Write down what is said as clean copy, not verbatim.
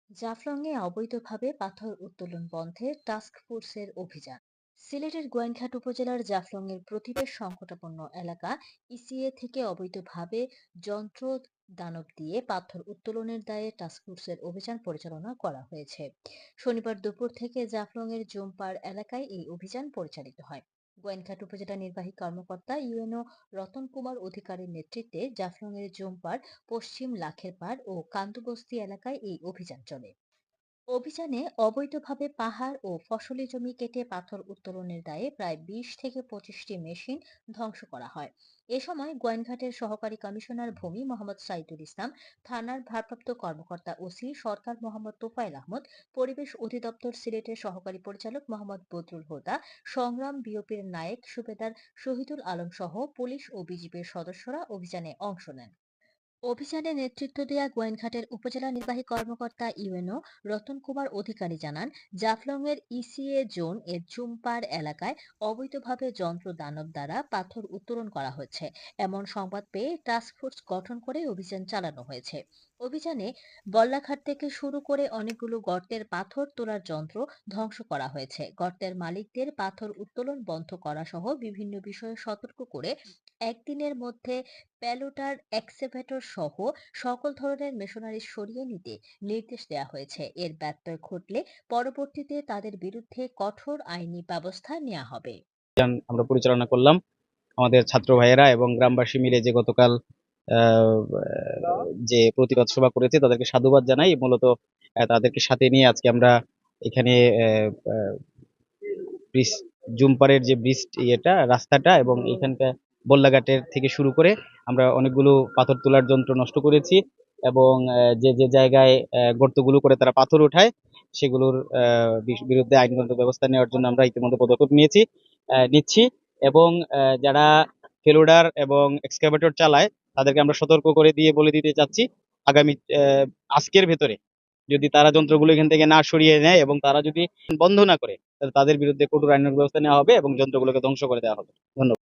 জাফলংয়ে অবৈধভাবে পাথর উত্তোলন বন্ধে টাস্ক ফোর্সের অভিযান। সিলেটের গোয়াইনঘাট উপজেলার জাফলংয়ের প্রতিবেশ সংকটাপন্ন এলাকা ইসিএ থেকে অবৈধভাবে যন্ত্র দানব দিয়ে পাথর উত্তোলনের দায়ে টাস্কফোর্সের অভিযান পরিচালনা করা হয়েছে। শনিবার দুপুর থেকে জাফলংয়ের জুমপাড় এলাকায় এই অভিযান পরিচালিত হয়। গোয়াইনঘাট উপজেলা নির্বাহী কর্মকর্তা ইউএনও রতন কুমার অধিকারীর নেতৃত্বে জাফলংয়ের জুমপাড়, পশ্চিম লাখেরপাড় ও কান্দুবস্তি এলাকায় এই অভিযান চলে। অভিযানে অবৈধভাবে পাহাড় ও ফসলি জমি কেটে পাথর উত্তোলনের দায়ে প্রায় 20 থেকে 25টি মেশিন ধ্বংস করা হয়। এ সময় গোয়াইনঘাটের সহকারী কমিশনার ভূমি মোহাম্মদ সাইদুল ইসলাম, থানার ভারপ্রাপ্ত কর্মকর্তা ওসি সরকার মোহাম্মদ তোফায়েল আহমদ, পরিবেশ অধিদপ্তর সিলেটের সহকারী পরিচালক মোহাম্মদ বদরুল হুদা, সংগ্রাম বিওপির নায়েক সুবেদার শহীদুল আলম সহ পুলিশ ও বিজিবির সদস্যরা অভিযানে অংশ নেন। অভিযানে নেতৃত্ব দেয়া গোয়াইনঘাটের উপজেলা নির্বাহী কর্মকর্তা ইউএনও রতন কুমার অধিকারী জানান, জাফলংয়ের ইসিএ জোন এর চুমপাড় এলাকায় অবৈধভাবে যন্ত্র দানব দ্বারা পাথর উত্তোলন করা হচ্ছে এমন সংবাদ পেয়ে টাস্কফোর্স গঠন করে অভিযান চালানো হয়েছে। অভিযানে বল্লাঘাট থেকে শুরু করে অনেকগুলো গর্তের পাথর তোলার যন্ত্র ধ্বংস করা হয়েছে। গর্তের মালিকদের পাথর উত্তোলন বন্ধ করা সহ বিভিন্ন বিষয়ে সতর্ক করে একদিনের মধ্যে প্যালোটার এক্সকেভেটর সহ সকল ধরনের মেশিনারি সরিয়ে নিতে নির্দেশ দেওয়া হয়েছে। এর ব্যত্যয় ঘটলে পরবর্তীতে তাদের বিরুদ্ধে কঠোর আইনি ব্যবস্থা নেওয়া হবে। আমরা পরিচালনা করলাম আমাদের ছাত্র ভাইয়েরা এবং গ্রামবাসী মিলে যে গতকাল আহ, যে প্রতিবাদ সভা করেছে তাদেরকে সাধুবাদ জানাই। মূলত তাদেরকে সাথে নিয়ে আজকে আমরা এখানে ব্রিজ, জুমপারের যে ব্রিজ, ইয়েটা রাস্তাটা এবং এখানকার বল্লাঘাটের থেকে শুরু করে আমরা অনেকগুলো পাথর তোলার যন্ত্র নষ্ট করেছি এবং যে যে জায়গায় গর্তগুলো করে তারা পাথর ওঠায় সেগুলোর বিরুদ্ধে আইনগত ব্যবস্থা নেওয়ার জন্য আমরা ইতিমধ্যে পদক্ষেপ নিচ্ছি এবং যারা ফেলোডার এবং এক্সকাভেটর চালায় তাদেরকে আমরা সতর্ক করে দিয়ে বলে দিতে চাচ্ছি, আগামী আজকের ভেতরে যদি তারা যন্ত্রগুলো এখান থেকে না সরিয়ে নেয় এবং তারা যদি বন্ধ না করে তাহলে তাদের বিরুদ্ধে কঠোর আইনের ব্যবস্থা নেওয়া হবে এবং যন্ত্রগুলোকে ধ্বংস করে দেওয়া হবে। ধন্যবাদ।